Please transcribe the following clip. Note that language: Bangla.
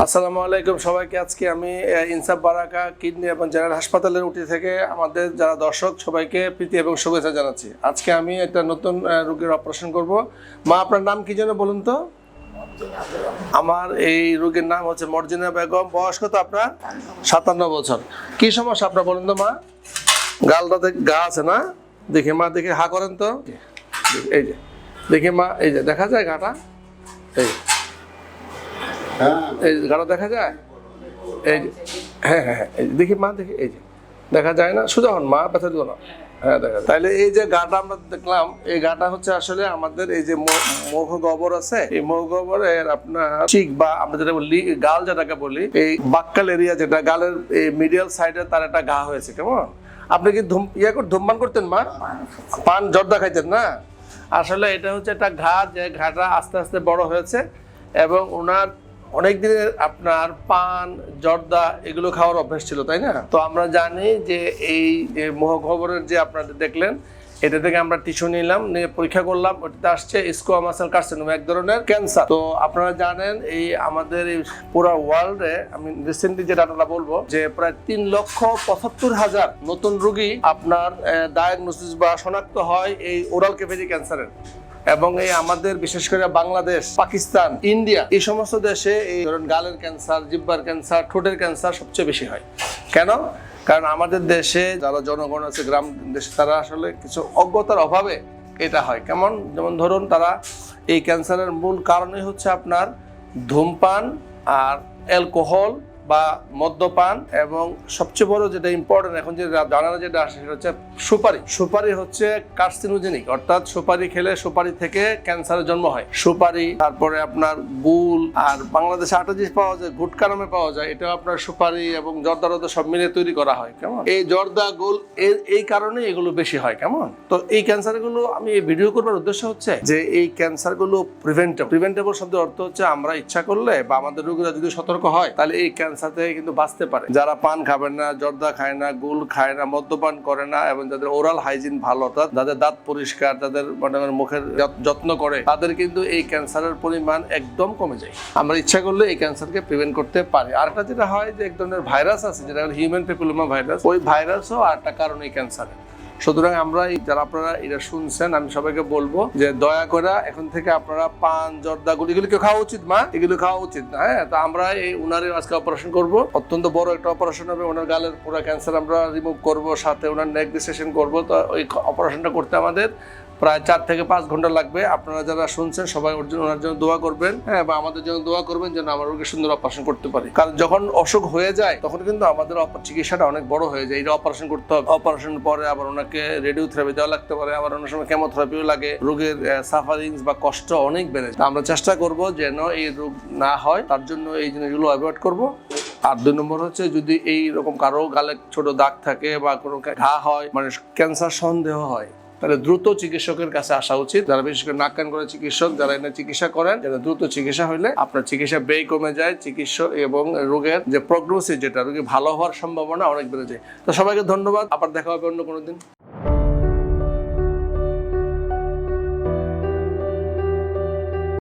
আসসালামু আলাইকুম সবাইকে। আজকে আমি ইনসাফ বারাকা কিডনি এবং জেনারেল হাসপাতালের উটি থেকে আমাদের যারা দর্শক সবাইকে প্রীতি এবং শুভেচ্ছা জানাচ্ছি। আজকে আমি একটা নতুন রোগীর অপারেশন করব। মা, আপনার নাম কি যেন বলুন তো? আমার এই রোগীর নাম হচ্ছে মর্জিনা বেগম। বয়স কত আপনার? 57 বছর। কি সমস্যা আপনার বলুন তো মা? গালটাতে ঘা আছে না? দেখি মা, দেখি হা করেন তো। এই যে দেখি মা, এই যে দেখা যায় ঘাটা, এই এই গাড়া দেখা যায়, এই যে হ্যাঁ হ্যাঁ হ্যাঁ, এই দেখি মা, দেখি এই যে দেখা যায় না? সোজা হন মা, ব্যথা দিও না। হ্যাঁ দেখা, তাইলে এই যে গাটা আমরা দেখলাম, এই গাটা হচ্ছে আসলে আমাদের এই যে মুখ গহ্বর আছে, এই মুখ গহ্বরের আপনার চিক বা আমরা যেটা বলি গাল, যেটাকে বলি এই বাক্কাল এরিয়া, যেটা গালের এই মিডিয়াল সাইডে তার একটা ঘা হয়েছে। কেমন? আপনি কি ধূমপান করতেন মা? পান জর্দা খাইতেন না? আসলে এটা হচ্ছে একটা ঘা, যে ঘাটা আস্তে আস্তে বড় হয়েছে এবং ওনার অনেক দিনের আপনার পান জর্দা এগুলো খাওয়ার অভ্যাস ছিল, তাই না? তো আমরা জানি যে এই যে মুখগহ্বরের যে আপনারা দেখলেন, এটা থেকে আমরা টিস্যু নিলাম, নিয়ে পরীক্ষা করলাম, ওটাতে আসছে স্কোয়ামাস সেল কার্সিনোমা, এক ধরনের ক্যান্সার। তো আপনারা জানেন এই আমাদের এই পুরো ওয়ার্ল্ডে, আমি রিসেন্টলি যে ডাটাটা বলবো, যে প্রায় 3,75,000 নতুন রোগী আপনার ডায়াগনোসিস বা শনাক্ত হয় এই ওরাল ক্যাভিটি ক্যান্সারের। এবং এই আমাদের বিশেষ করে বাংলাদেশ, পাকিস্তান, ইন্ডিয়া, এই সমস্ত দেশে এই ধরুন গালের ক্যান্সার, জিহ্বার ক্যান্সার, ঠোঁটের ক্যান্সার সবচেয়ে বেশি হয়। কেন? কারণ আমাদের দেশে যারা জনগণ আছে গ্রাম দেশে, তারা আসলে কিছু অজ্ঞতার অভাবে এটা হয়। কেমন? যেমন ধরুন, তারা এই ক্যান্সারের মূল কারণই হচ্ছে আপনার ধূমপান আর অ্যালকোহল বা মদ্যপান, এবং সবচেয়ে বড় যেটা ইম্পর্টেন্ট এখন যে জানানো যেটা আসে সেটা হচ্ছে সুপারি। সুপারি হচ্ছে কার্সিনোজেনিক, অর্থাৎ সুপারি খেলে সুপারি থেকে ক্যান্সারের জন্ম হয়। সুপারি, তারপরে আপনার গুল, আর বাংলাদেশে আটা জিনিস পাওয়া যায়, গুটকা নামে পাওয়া যায়, এটা আপনার সুপারি এবং জর্দা রদা সব মিলে তৈরি করা হয়। কেমন? এই জর্দা গুল এই কারণে এগুলো বেশি হয়। কেমন? তো এই ক্যান্সারগুলো আমি এই ভিডিও করবার উদ্দেশ্য হচ্ছে যে এই ক্যান্সারগুলো প্রিভেন্টেবল শব্দের অর্থ হচ্ছে আমরা ইচ্ছা করলে বা আমাদের রোগীরা যদি সতর্ক হয় তাহলে এই ক্যান্সার থেকে কিন্তু বাঁচতে পারে। যারা পান খাবেন না, জর্দা খায় না, গুল খায় না, মদ্যপান করে না, এবং যাদের ওরাল হাইজিন ভালো, অর্থাৎ যাদের দাঁত পরিষ্কার, যাদের মুখের যত্ন করে, তাদের কিন্তু এই ক্যান্সারের পরিমাণ একদম কমে যায়। আমরা ইচ্ছা করলে এই ক্যান্সারকে প্রিভেন্ট করতে পারি। আরেকটা যেটা হয় যে এক ধরনের ভাইরাস আছে, যেটা হিউম্যান প্যাপিলোমা ভাইরাস, ওই ভাইরাসও আরেকটা কারণ এই ক্যান্সারের। সুতরাং আমরা যারা আপনারা এটা শুনছেন, আমি সবাইকে বলবো যে দয়া করে এখন থেকে আপনারা পান জর্দা গুলি এগুলো কেউ খাওয়া উচিত মা, এগুলো খাওয়া উচিত না। হ্যাঁ, তো আমরা এই উনারের আজকে অপারেশন করব, অত্যন্ত বড় একটা অপারেশন হবে। ওনার গালের পুরো ক্যান্সার আমরা রিমুভ করব, সাথে ওনার নেক ডিসেকশন করব। তো ওই অপারেশনটা করতে আমাদের প্রায় 4 থেকে 5 ঘন্টা লাগবে। আপনারা যারা শুনছেন সবাই ওনার জন্য দোয়া করবেন, হ্যাঁ, বা আমাদের জন্য দোয়া করবেন যেন আমার রোগী সুন্দর অপারেশন করতে পারি। কারণ যখন অসুখ হয়ে যায় তখন কিন্তু আমাদের চিকিৎসাটা অনেক বড় হয়ে যায়। এটা অপারেশন করতে হবে, অপারেশন পরে আবার ওনাকে রেডিওথেরাপি দেওয়া লাগতে পারে, আবার অনেক সময় কেমোথেরাপিও লাগে। রোগের সাফারিংস বা কষ্ট অনেক বেড়ে যায়। আমরা চেষ্টা করব যেন এই রোগ না হয়, তার জন্য এই জিনিসগুলো অ্যাভয়েড করব। আর 2 নম্বর হচ্ছে, যদি এই রকম কারো গালে ছোট দাগ থাকে বা কোনো ঘা হয়, মানে ক্যান্সার সন্দেহ হয়, তাহলে দ্রুত চিকিৎসকের কাছে আসা উচিত। যারা বিশেষ করে নাক কান করে চিকিৎসক, যারা এনে চিকিৎসা করেন, যারা দ্রুত চিকিৎসা হলে আপনার চিকিৎসা ব্যয় কমে যায়, চিকিৎসা এবং রোগের যে প্রগনোসিস, যেটা রোগী ভালো হওয়ার সম্ভাবনা অনেক বেড়ে যায়। তো সবাইকে ধন্যবাদ, আবার দেখা হবে অন্য কোনো দিন।